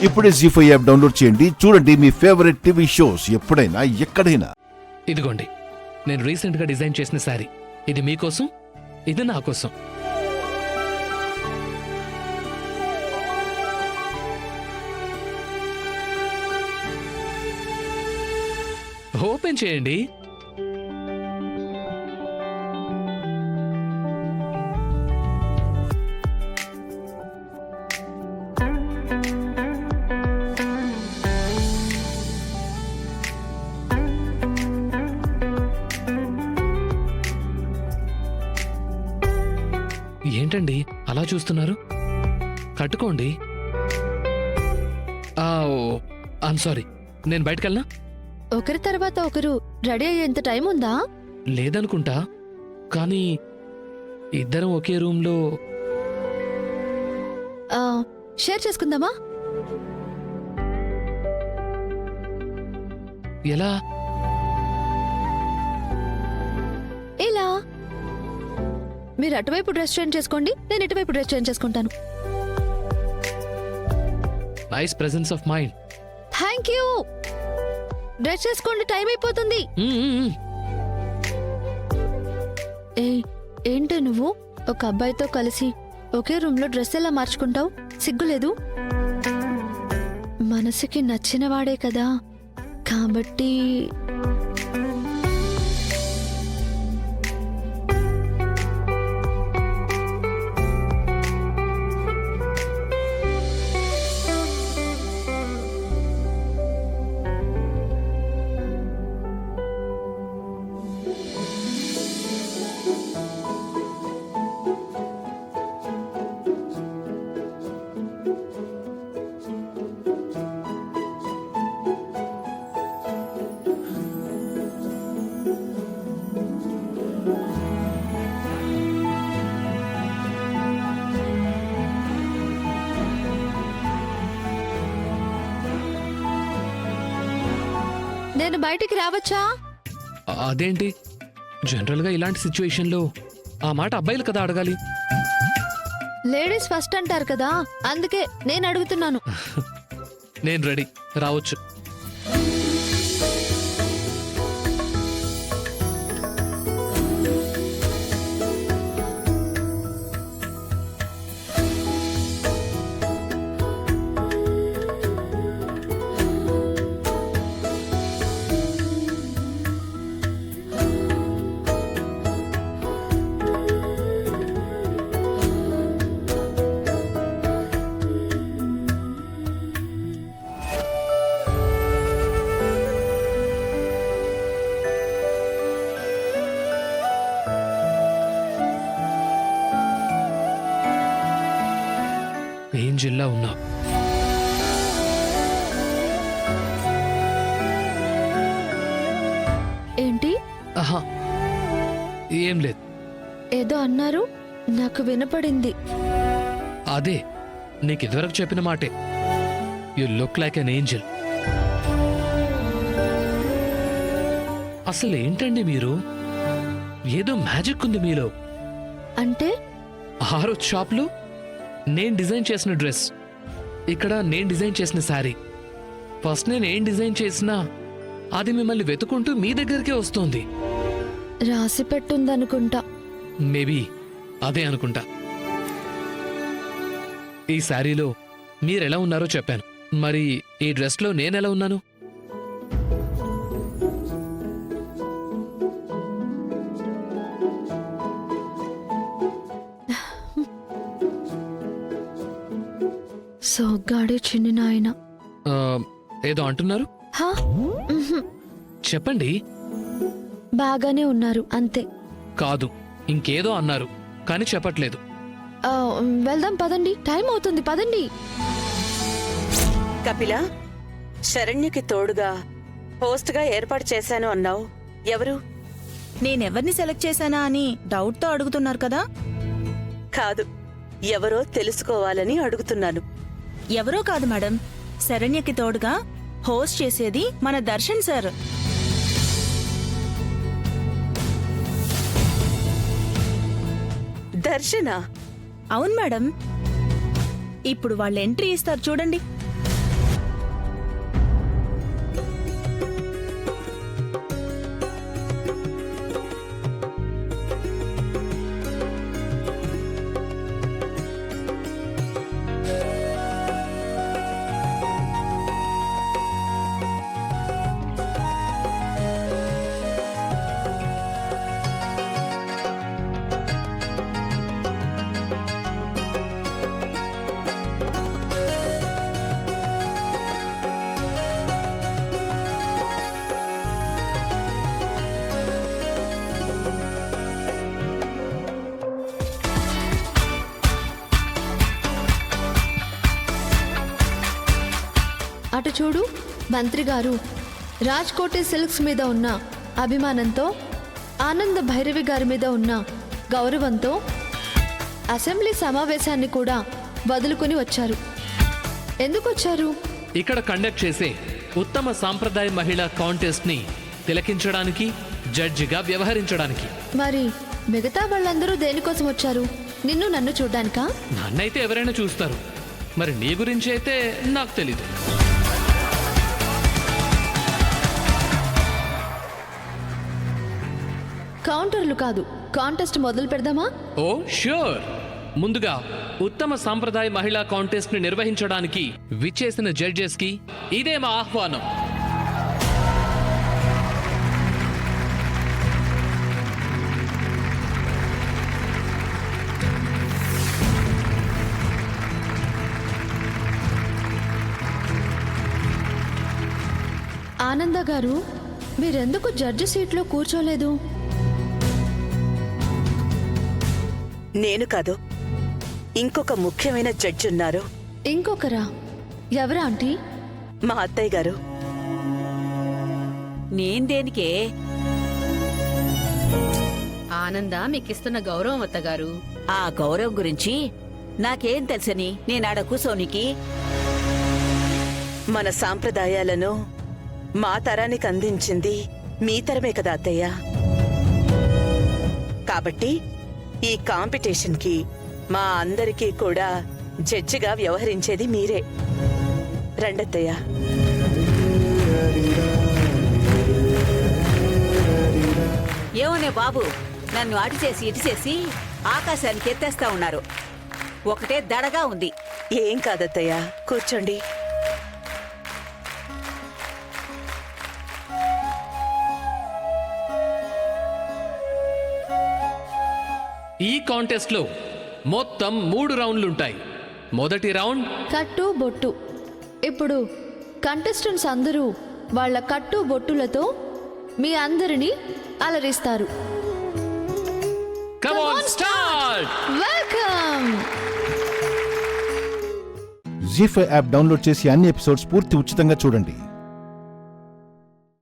ఇప్పుడే జీ5 app download చేయండి. చూడండి మీ ఫేవరెట్ టీవీ షోస్ ఎప్పుడైనా ఎక్కడైనా. ఇదిగోండి, నేను రీసెంట్ గా డిజైన్ చేసిన శారీ. ఇది మీకోసం, ఇది నా కోసం. ఓపెన్ చేయండి. ఏంటండి అలా చూస్తున్నారు? కట్టుకోండి. ఐమ్ సారీ, నేను బయటకెళ్ళనా? ఒకరి తర్వాత ఒకరు రెడీ అయ్యేంత టైం ఉందా? లేదనుకుంటా, కానీ ఇద్దరం ఒకే రూమ్లో. షేర్ చేసుకుందామా? ఎలా? ఇలా మీరు అటువైపు డ్రెస్ చేంజ్ చేసుకోండి, నేను ఇటువైపు డ్రెస్ చేంజ్ చేసుకుంటాను. Nice presence of mind. Thank you. Dress చేసుకోండి, టైం అయిపోతుంది. ఏంటి నువ్వు ఒక అబ్బాయితో కలిసి ఒకే రూమ్ లో డ్రెస్ ఎలా మార్చుకుంటావు? సిగ్గులేదు? మనసుకి నచ్చిన వాడే కదా, కాబట్టి నేను బయటికి రావచ్చా? అదేంటి, జనరల్గా ఇలాంటి సిచ్యువేషన్లో ఆ మాట అబ్బాయిలు కదా అడగాలి. లేడీస్ ఫస్ట్ అంటారు కదా, అందుకే నేను అడుగుతున్నాను. నేను రెడీ, రావచ్చు. ఏంజిల్లా ఉన్నా. ఏంటి? ఆహా, ఏం లేదు. ఏదో అన్నారు, నాకు వినపడింది. అదే నీకు ఇదివరకు చెప్పిన మాటే. You look like an Angel. అసలు ఏంటండి మీరు? ఏదో మ్యాజిక్ ఉంది మీలో. అంటే? ఆ రోజు షాప్లో నేను డిజైన్ చేసిన డ్రెస్, ఇక్కడ నేను డిజైన్ చేసిన శారీ. ఫస్ట్ నేను ఏం డిజైన్ చేసినా అది మిమ్మల్ని వెతుకుంటూ మీ దగ్గరికే వస్తోంది. రాసి పెట్టుందనుకుంటా. మేబీ అదే అనుకుంటా. ఈ శారీలో మీరెలా ఉన్నారో చెప్పాను, మరి ఈ డ్రెస్లో నేనెలా ఉన్నాను? సోగ్గాడే చిన్ని నాయన. ఏదో అంటున్నారు, చెప్పండి. బాగానే ఉన్నారు అంతే. కాదు, ఇంకేదో అన్నారు కానీ చెప్పట్లేదు. వెళ్దాం పదండి, టైం అవుతుంది, పదండి. కపిల, శరణ్యకి తోడుగా హోస్ట్గా ఏర్పాటు చేశాను అన్నావు. ఎవరు? నేనెవర్ని సెలెక్ట్ చేశానా అని డౌట్తో అడుగుతున్నారు కదా? కాదు, ఎవరో తెలుసుకోవాలని అడుగుతున్నాను. ఎవరో కాదు మేడం, శరణ్యకి తోడుగా హోస్ట్ చేసేది మన దర్శన్ సార్. దర్శనా? అవును మేడం. ఇప్పుడు వాళ్ళు ఎంట్రీ ఇస్తారు చూడండి. అటు చూడు, మంత్రి గారు రాజ్కోటి సిల్క్స్ మీద ఉన్న అభిమానంతో, ఆనంద భైరవి గారి మీద ఉన్న గౌరవంతో అసెంబ్లీ సమావేశాన్ని కూడా వదులుకుని వచ్చారు. ఎందుకు వచ్చారు? ఇక్కడ కండక్ట్ చేసే ఉత్తమ సాంప్రదాయ మహిళా కాంటెస్ట్ ని తిలకించడానికి, జడ్జిగా వ్యవహరించడానికి. మరి మిగతా వాళ్ళందరూ దేనికోసం వచ్చారు? నిన్ను నన్ను చూడ్డానికా? నన్నైతే ఎవరైనా చూస్తారు, మరి నీ గురించి అయితే నాకు తెలీదు. కౌంటర్లు కాదు, కాంటెస్ట్ మొదలు పెడదామా? ఓ ష్యూర్. ముందుగా ఉత్తమ సాంప్రదాయ మహిళా కాంటెస్ట్ ని నిర్వహించడానికి విచ్చేసిన జడ్జెస్ కి ఇదే మా ఆహ్వానం. ఆనంద గారు, మీరెందుకు జడ్జి సీట్లో కూర్చోలేదు? నేను కాదు, ఇంకొక ముఖ్యమైన జడ్జి ఉన్నారు. ఇంకొకరా? ఎవరా ఆంటీ? మా అత్తయ్య గారు. నేను దేనికే? ఆనంద మీకిస్తున్న గౌరవం అత్తగారు. ఆ గౌరవం గురించి నాకేం తెలుసని నేనాడ కూసోనికి? మన సాంప్రదాయాలను మా తరానికి అందించింది మీ తరమే కదా అత్తయ్య. కాబట్టి ఈ కాంపిటీషన్కి మా అందరికీ కూడా జడ్జిగా వ్యవహరించేది మీరే. రండత్తయ్య. ఏమోనే బాబు, నన్ను అటు చేసి ఇటు చేసి ఆకాశానికి ఎత్తేస్తా ఉన్నారు. ఒకటే దడగా ఉంది. ఏం కాదత్తయ్య, కూర్చోండి. ఈ కాంటెస్ట్ లో మొత్తం 3 రౌండ్లుంటాయి. మొదటి రౌండ్ కట్టు బొట్టు. ఇప్పుడు కంటెస్టెంట్స్ అందరూ వాళ్ళ కట్టు బొట్టులతో మీ అందరినీ అలరిస్తారు. Come on start. Welcome. Zee five app download చేసి అన్ని ఎపిసోడ్స్ పూర్తి ఉచితంగా చూడండి.